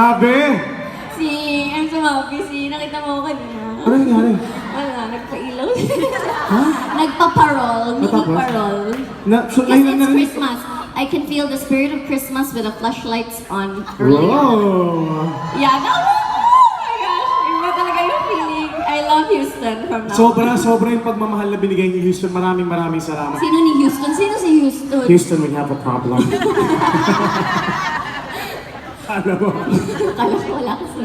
Grabe! Si I'm so happy, nakita mo ko kanina. Ano nangyari? Wala, nagpailaw. Ha? Nagpa-parol, mini Tapos? parol. So, Yes, ayun it's na rin. Christmas. I can feel the spirit of Christmas with the flashlights on earlier. Wow! Yeah, no! Oh my gosh! Iba talaga yung feeling. I love Houston from now. Sobra yung pagmamahal na binigay ni Houston. Maraming salamat. Sino ni Houston? Sino si Houston? Houston, we have a problem. Alam mo. Kala ko wala ka sa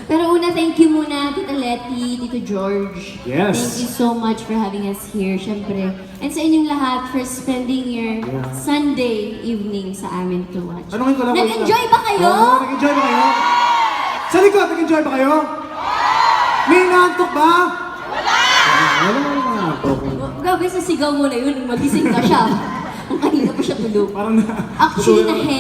Pero una, thank you muna, Tita Letty, Tito George. Yes. Thank you so much for having us here, syempre. And sa inyong lahat for spending your Sunday evening sa amin to watch. Tanungin ko lang. Nag-enjoy ba kayo? Oo, nag-enjoy ba kayo? Sa likod, nag-enjoy ba kayo? May inaantok ba? Wala inaantok. Grabe sa sigaw mo na yun, magising ka siya. Ang kanina pa siya tulog. Parang na... Actually,